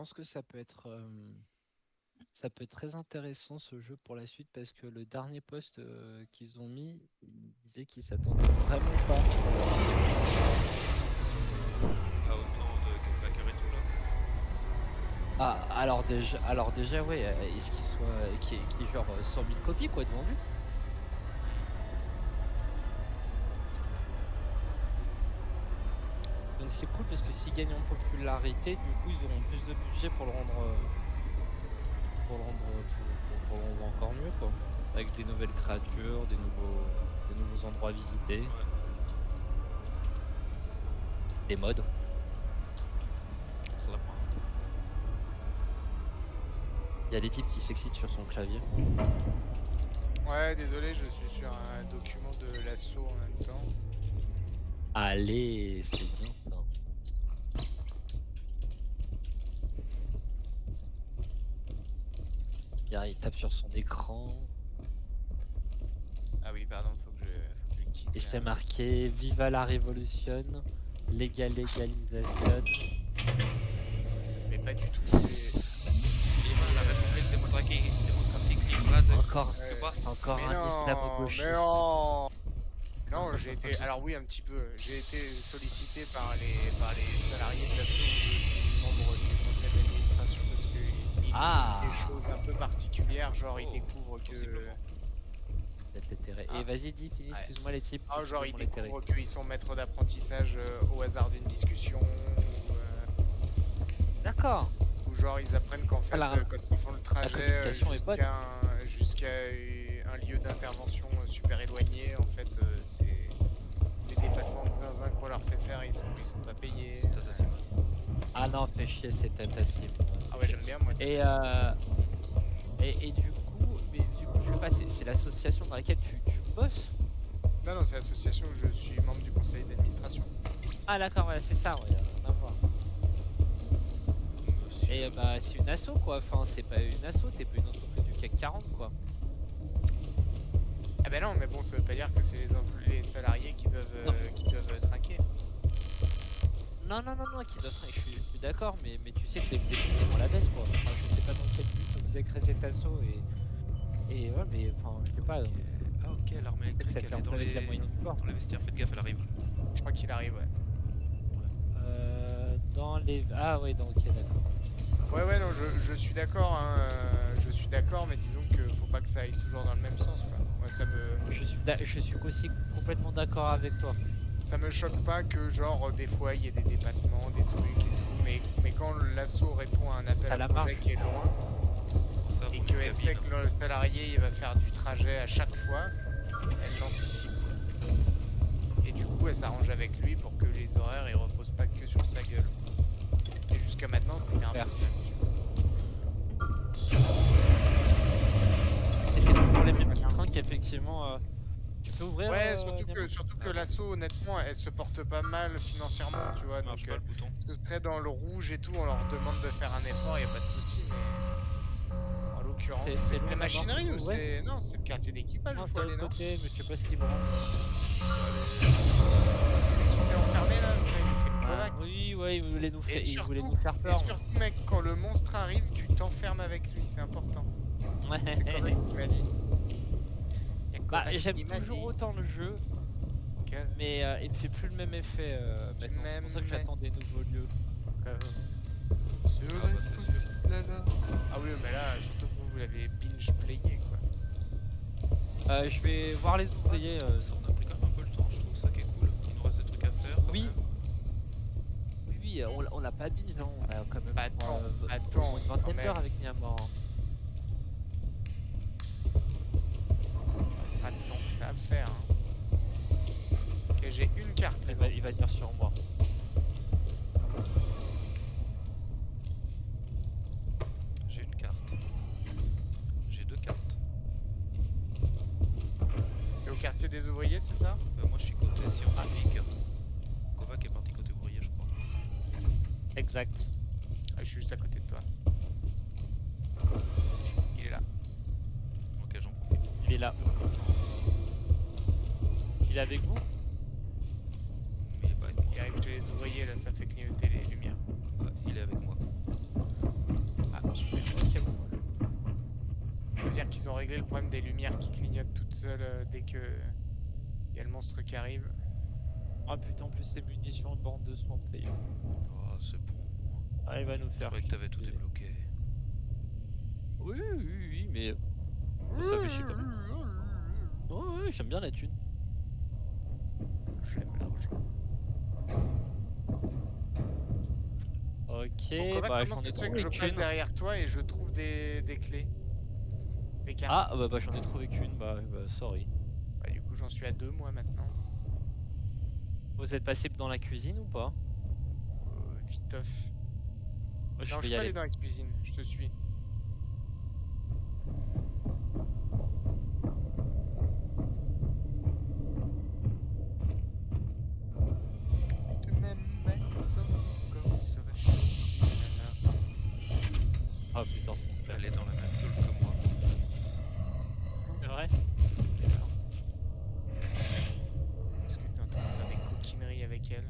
pense que ça peut être très intéressant ce jeu pour la suite parce que le dernier post qu'ils ont mis, il disait qu'ils s'attendaient vraiment pas. À autant de backers et tout là. Ah, alors déjà, ouais, est-ce qu'il y ait genre 100 000 copies quoi de vendues? Donc c'est cool parce que s'ils gagnent en popularité, du coup ils auront plus de budget pour le rendre, pour le rendre encore mieux quoi. Avec des nouvelles créatures, des nouveaux endroits à visiter, Ouais. des mods. Clairement. Il y a des types qui s'excitent sur son clavier. Ouais, désolé, je suis sur un document de l'assaut en même temps. Allez, c'est bien ça. Regarde, il tape sur son écran Ah oui, pardon, faut que je quitte et là. c'est marqué Viva la Révolution, légalisation. Mais pas du tout, c'est... Viva la République démocratique libre de... Encore, Tu vois? encore Mais un non, mais islamo-gauchiste. non. Non, j'ai été... Alors oui, un petit peu. J'ai été sollicité par les salariés de l'assaut ou membres du conseil d'administration parce qu'ils trouvent des Ah, choses un peu particulières, genre ils Oh, découvrent que... possiblement. peut-être les terrains. Et Ah, vas-y, dis, finis, ouais. excuse-moi les types, Ah, genre ils possiblement les terrains. découvrent qu'ils sont maîtres d'apprentissage au hasard d'une discussion D'accord. ou genre ils apprennent qu'en Ah, fait la, quand ils font le la trajet communication est bonne. jusqu'à un lieu d'intervention super éloigné, en fait c'est des dépassements de zinzin qu'on leur fait faire, ils sont pas payés. C'est Tata Simone. Ah non, fais chier, c'est Tentasim. Ah ouais, j'aime bien moi. Et, et du coup, je sais pas, c'est l'association dans laquelle tu bosses? Non, non, c'est l'association où je suis membre du conseil d'administration. Ah d'accord, ouais, c'est ça, ouais, rien à voir. Monsieur. Et bah c'est une asso quoi, enfin c'est pas une asso, t'es pas une entreprise du CAC 40 quoi. Ah bah non, mais bon, ça veut pas dire que c'est les salariés qui doivent traquer. Non, non, non, non, qui doit je suis d'accord, mais tu sais que les prix sont à la baisse quoi. Enfin, je sais pas dans quel but vous avez créé cet asso et ouais, mais enfin, je sais pas, Ok. Ah ok, l'arme peut-être que ça électrique, fait elle un est peu avec la moyenne du bord. dans les vestiaires. Faites gaffe, elle arrive. Je crois qu'il arrive, ouais. Dans les... Ah ouais, donc ok, d'accord. Ouais, ouais, non, je suis d'accord, hein, je suis d'accord, mais disons que faut pas que ça aille toujours dans le même sens, quoi. Moi, Je suis aussi complètement d'accord avec toi. ça me choque pas que, genre, des fois, il y ait des dépassements, des trucs et tout, mais quand l'assaut répond à un appel Ça à la projet marche. qui est loin, Pour ça, et vaut mieux qu'elle sait cabine. que le salarié, il va faire du trajet à chaque fois, elle l'anticipe. Et du coup, elle s'arrange avec lui pour que les horaires, ils reposent pas que sur sa gueule. Et jusqu'à maintenant, c'était un peu Faire. ça, tu vois. C'était toujours les mêmes petits Voilà. trains qu'effectivement... Tu peux ouvrir, Ouais, Nemo? surtout que Ah bon? l'assaut, honnêtement, elle se porte pas mal financièrement, tu vois. Marche Donc, pas le bouton. ce serait dans le rouge et tout, on leur demande de faire un effort, y a pas de souci, mais en l'occurrence, C'est c'est loin la de la mort, tu machinerie peux ou ouvrir? c'est non, c'est le quartier d'équipage où Non, faut c'est à aller, l'autre non? côté, mais je sais pas ce qu'il branle. Allez. Celui qui s'est enfermé là, il nous fait une Ah, Kovac. oui, ouais, Et il voulait surtout, nous faire peur. mec, quand le monstre arrive, tu t'enfermes avec lui, c'est important. C'est Kovac Ouais. qui m'a dit. Y a Bah, Kovac j'aime qui m'a toujours dit autant le jeu, que mais il me fait plus le même effet tu maintenant. C'est pour ça que m'aimais j'attends des nouveaux lieux. encore. Ah bah Serait-ce c'est sûr. possible alors? Ah oui, mais là, surtout que vous l'avez binge playé quoi. Je vais voir les ouvriers. Ça, on a pris quand même un peu le temps, je trouve ça qui est cool. Il nous reste des trucs à faire quand Oui, même. oui, oui, on l'a pas binge, hein. On a quand même Bah attends, au moins attends, une quand vingtaine même. d'heures avec Myanmar, hein. C'est pas tant que ça à faire. Hein. Ok, j'ai une carte les Il enfants. va venir sur moi. J'ai une carte. J'ai deux cartes. Et au quartier des ouvriers, c'est ça? Moi je suis côté scientifique. Kovac est parti côté ouvrier, je crois. Exact. Ah, je suis juste à côté de toi. Il est là. Ok, j'en profite. Il est là. Il est avec vous? Il est pas avec moi. Il arrive chez les ouvriers, là, ça fait clignoter les lumières. Ah, il est avec moi. régler le problème des lumières qui clignotent toutes seules dès que il y a le monstre qui arrive. Ah putain, en plus c'est munitions de bande de soins payées. Oh, c'est bon. Ah, il va nous Je faire. croyais que t'avais tout chier. débloqué. Oui, mais. Ça fait chier quand même. Ouais, j'aime bien la thune. J'aime l'argent. Ok, Bon, Kovac, bah comment j'en ai ça se fait que trouvé je passe qu'une. derrière toi et je trouve des clés? Des cartes? Ah, bah j'en ai trouvé qu'une, bah sorry. Bah, du coup, j'en suis à 2 moi maintenant. Vous êtes passé dans la cuisine ou pas? Viteuf. Moi, je Non, je vais y suis pas aller. allé dans la cuisine, je te suis. De même, encore serait Ah putain, c'est Elle est dans la même zone que moi. C'est vrai? Est-ce que t'es en train de faire des coquineries avec elle?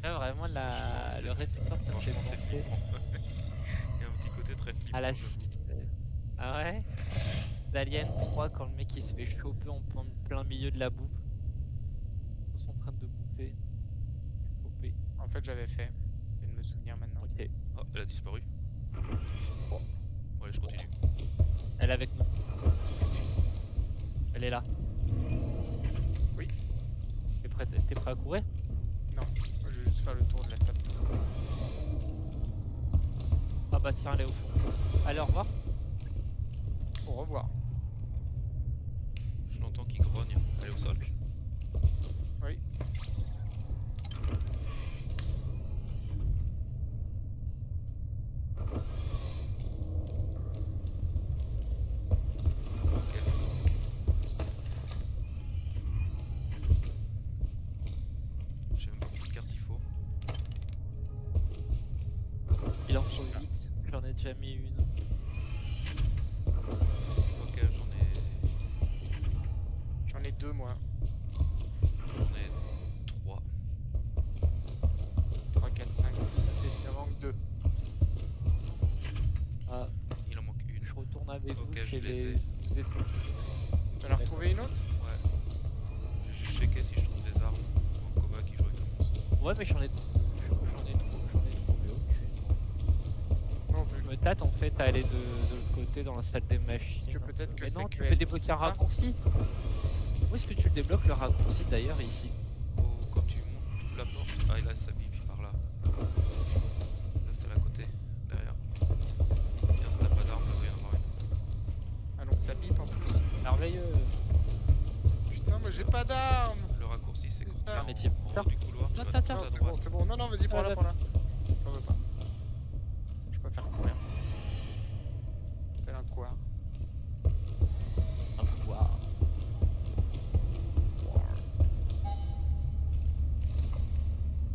Ouais, vraiment, Franchement, le répéteur, ça me fait Franchement, c'est penser flippant. Il y a un petit côté très flippant. à la. j'avoue. Ah ouais? D'Alien 3, quand le mec il se fait choper en plein milieu de la bouffe. Ils sont en train de bouffer. Choper. En fait, j'avais fait. Je viens de me souvenir maintenant. Ok. Oh, elle a disparu. Bon, allez, je continue. Elle est avec nous. Elle est là. Oui. T'es prêt à courir? Non, moi, je vais juste faire le tour de la table. Ah bah tiens, elle est au fond. Allez, au revoir. Au revoir. Je l'entends qui grogne. Elle est au sol. Oui. Ok. Je sais même pas combien de cartes il faut. Il en faut 8. J'en ai déjà mis une. Ok, J'en ai 2 moi. j'en ai 3. 3, 4, 5, 6. Il en manque 2. Ah, Il en manque une. je retourne avec Ok, vous je chez les les. ai. Vous êtes. Tu en as retrouvé une autre? Ouais. J'ai juste checké si je trouve des armes. Bon, Kovac qui joue avec le monstre. Ouais, mais j'en ai trouvé aucune. Non plus. Je me tâte en fait à aller de l'autre côté dans la salle des machines. Parce que peut-être que Mais c'est non, tu que peux elle- débloquer un Ah. raccourci. Où est-ce que tu le débloques le raccourci d'ailleurs ici? Oh, quand tu montes la porte. Ah, et là, ça bip par là. Là, c'est à côté. Derrière. Tiens, si t'as pas d'arme, là, il va y en avoir une. Ah donc ça bip en plus. Merveilleux. Putain, moi j'ai pas d'armes. Le raccourci, c'est C'est quand ça. t'es Un métier. en haut du couloir. tu Tiens, vas tiens, tout tiens. à Non, c'est droite. bon, c'est bon. Non, non, vas-y, prends-la, Ah, prends-la. J'en veux pas. Je préfère courir. Tel un couard. Un pouvoir.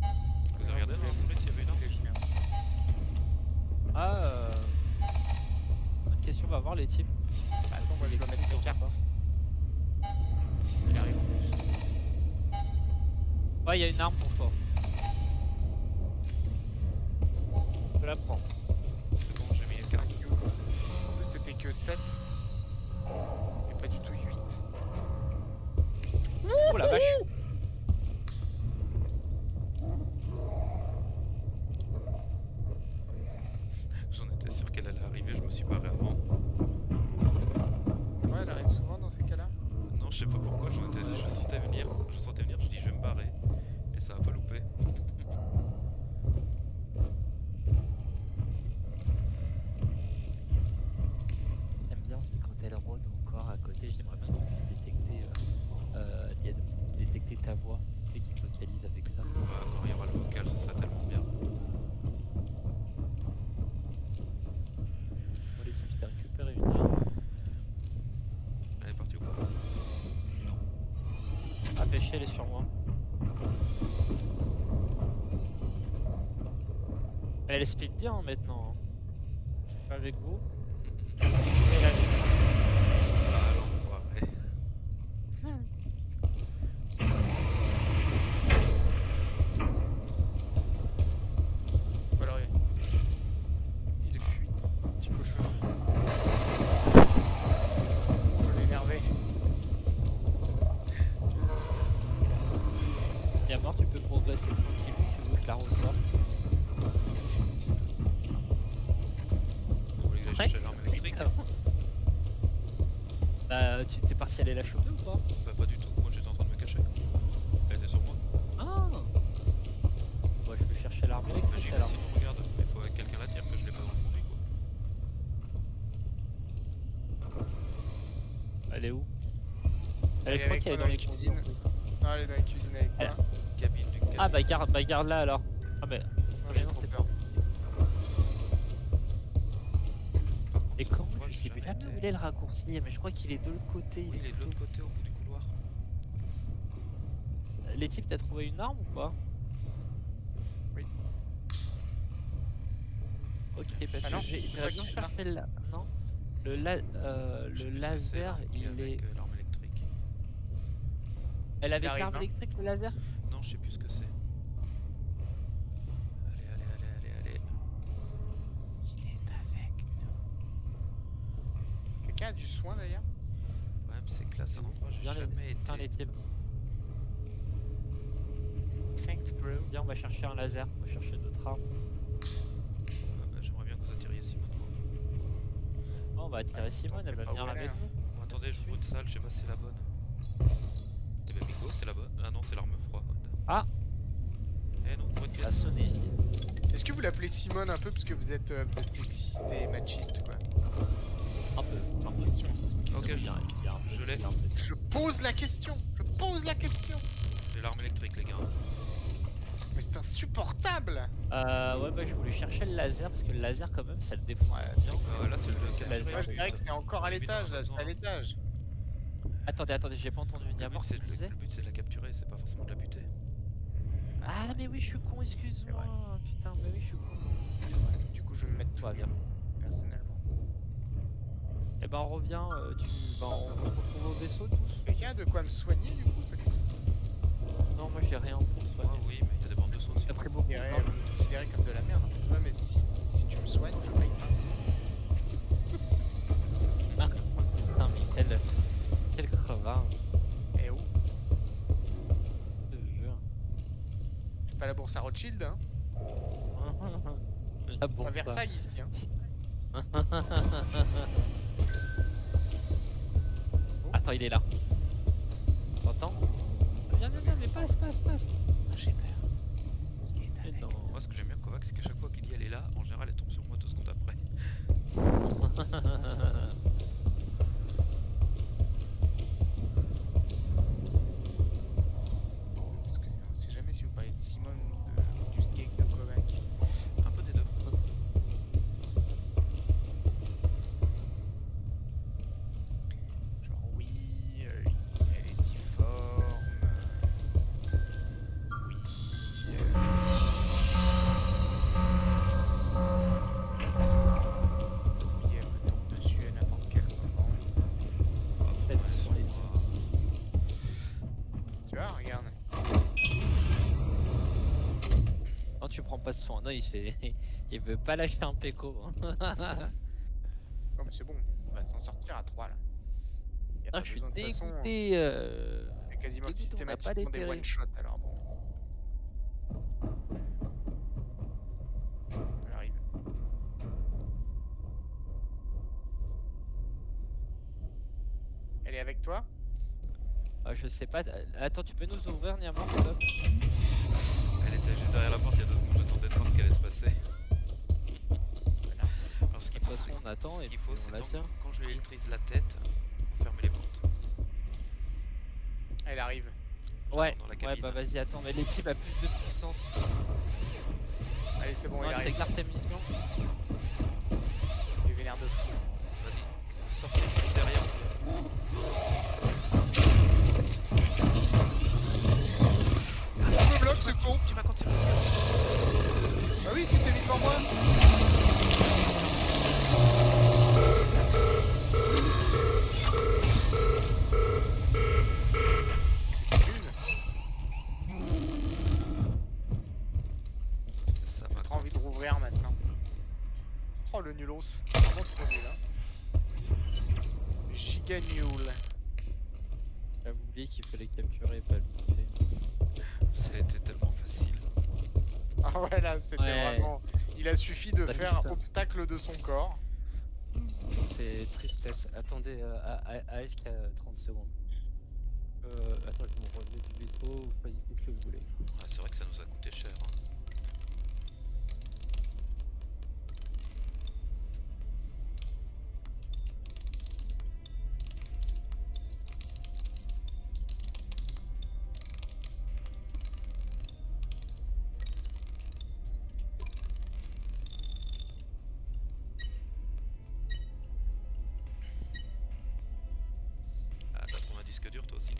Vous avez regardé dans la foulée s'il y avait une arme? Des chiens. Ah, bonne question, on va voir les types. Bah, attends, moi je dois mettre mes cartes. Il arrive en plus. Ouais, il y a une arme pour toi. Je la prends. C'est bon, j'ai mis les cartes. En plus, c'était que 7. Et pas du tout 8. Oh la vache. J'en étais sûr qu'elle allait arriver, je me suis barré avant. C'est vrai, elle arrive souvent dans ces cas-là. Non, je sais pas pourquoi, je sentais venir, je dis je vais me barrer. Et ça a pas loupé. J'aime bien, c'est quand elle rôde encore à côté. J'aimerais bien qu'ils puissent détecter. Qu'ils puissent détecter ta voix. Et qu'ils te localisent avec ça. Quand il y aura le vocal, ce serait tellement bien. Moi, les types, je t'ai récupéré une arme. Elle est partie ou pas? Ah, pêcher, elle est sur moi. Elle speed bien hein, maintenant. Hein. Je suis pas avec vous. Elle a- Ah l'enfoiré. Ou alors il est fuit. Petit cochon. Je chercher l'arme électrique. Bah, tu t'es parti aller la choper ou pas? Bah pas du tout, moi j'étais en train de me cacher. Elle était sur moi. Ah. Ouais, je vais chercher l'arme Magique, électrique alors. sinon regarde, il faut que quelqu'un la tire, que je l'ai pas dans le conduit quoi. Elle est où? Elle est je crois avec qu'elle est moi dans dans les la cuisines. cuisine. Non, elle est dans la cuisine avec moi. Cabine du cabine. Ah bah garde là alors. Ah mais. Non, mais j'ai non, trop c'est peur. Par contre, Et ce comment endroit, je j'ai sais plus jamais jamais où été. il est le raccourci, mais je crois qu'il est de l'autre côté. Oui, il est de l'autre côté au bout du couloir. Les types, t'as trouvé une arme ou pas? Oui. Ok, parce Ah que non, c'est j'aimerais toi bien qui l'as. chercher le non. Je Le sais plus ce que c'est, laser, l'arme qui est il est. avec l'arme électrique. Elle avait arrive, l'arme hein. électrique, le laser? Non, je sais plus ce que c'est. Allez. Il est avec Quelqu'un a du soin d'ailleurs? Le problème c'est que là c'est un endroit où j'ai Viens jamais tiens les été. types. Thanks bro. Viens, on va chercher un laser, on va chercher d'autres armes. Bah, j'aimerais bien que vous attiriez Simone. Moi. Oh, on va attirer Simone, sait elle va pas où venir elle est, avec hein. nous. Bon, attendez, j'ouvre une salle, je sais pas si c'est la bonne. Eh ben bingo, c'est la bonne. Ah non, c'est l'arme froide. Ah. Eh non, bonne Ça a pièce. sonné ici. Est-ce que vous l'appelez Simone un peu parce que vous êtes sexiste et machiste quoi? Un peu. C'est une question. Ok, Il y a un- il y a un peu- je l'ai. il y a un peu- Je pose la question. Je pose la question. J'ai l'arme électrique, les gars. Mais c'est insupportable. Ouais, bah je voulais chercher le laser parce que le laser, quand même, ça le défonce. Ouais, c'est bien. vrai que Là c'est le laser, capturé. Moi je dirais que c'est encore à Limite, l'étage on en a là, c'est besoin. à l'étage. Attendez, j'ai pas entendu. Le Niamor, but, c'est tu disais? le but c'est de la capturer, c'est pas forcément de la buter. Ah, c'est Ah, vrai, mais oui, je suis con, excuse-moi. Putain, mais oui, je suis con. c'est vrai. Du coup je vais me mettre tout Ouais, nu, bien. personnellement. Eh ben, on revient. On se retrouve au vaisseau tous? Quelqu'un a de quoi me soigner du coup peut-être? Non, moi j'ai rien pour Ah soigner. oui, mais il y a des bandes de sauce. T'as pris beaucoup de Considéré, temps. considéré comme de la merde. En fait. Ouais, mais si tu me soignes, je paye pas. Ah, putain, mais quel crevard. Eh oh, Je te jure. c'est pas la bourse à Rothschild hein? La À bourse. Versailles ici hein. Attends, il est là. T'entends? Viens, mais passe. J'ai peur. Mais non. Moi, ce que j'aime bien de Kovac, c'est qu'à chaque fois qu'il dit elle est là, en général, elle tombe sur moi 2 secondes après. Parce que on sait jamais si vous parlez de Simone ou du skate de Kovac. Un peu des deux. Genre oui, elle est difforme. Oui. Oui, elle me tombe dessus à n'importe quel moment. Faites sur les Tu vois, regarde. Non, tu prends pas ce soin. Non, il veut pas lâcher un péco. Oh mais c'est bon, on va s'en sortir à 3 là. Y a Ah, pas je suis besoin de toute façon. dégoûté. C'est quasiment dégoûté, on n'a pas les systématiquement des terrils. one shot alors bon. Elle arrive. Elle est avec toi? Ah, je sais pas. Attends, tu peux nous ouvrir, Niamor, stop? Elle était juste derrière la porte il y a 2 secondes, j'attendais de voir ce qui allait se passer. Voilà. Alors ce De qu'il toute faut, façon, c'est on attend ce et qu'il puis faut, on c'est la tant- tient. quand je lui électrise la tête, faut fermer les portes. Elle arrive. Genre Ouais, dans la ouais, cabine. bah vas-y, attends, mais les types a plus de puissance. Allez c'est bon, Non, elle c'est arrive. clair tes missions. Il est vénère de fou. Vas-y, sortez derrière. Je me bloque ce con. Tu m'as continué. Ah oui, tu t'es mis devant moi. C'est une. Ça J'ai m'a trop envie de rouvrir maintenant. Oh le nulos. Vraiment trop nul hein. Giga nul. J'avais oublié qu'il fallait capturer et pas le bouffer. Ça a été tellement facile. Ah ouais là c'était Ouais. vraiment. Il a suffi de T'as faire vu ça. obstacle de son corps. C'est tristesse. Attendez, AFK 30 secondes. Attends, je me relève du métro, vous choisissez ce que vous voulez. Ah, c'est vrai que ça nous a coûté cher. Hein. Ah, t'as trouvé un disque dur toi aussi?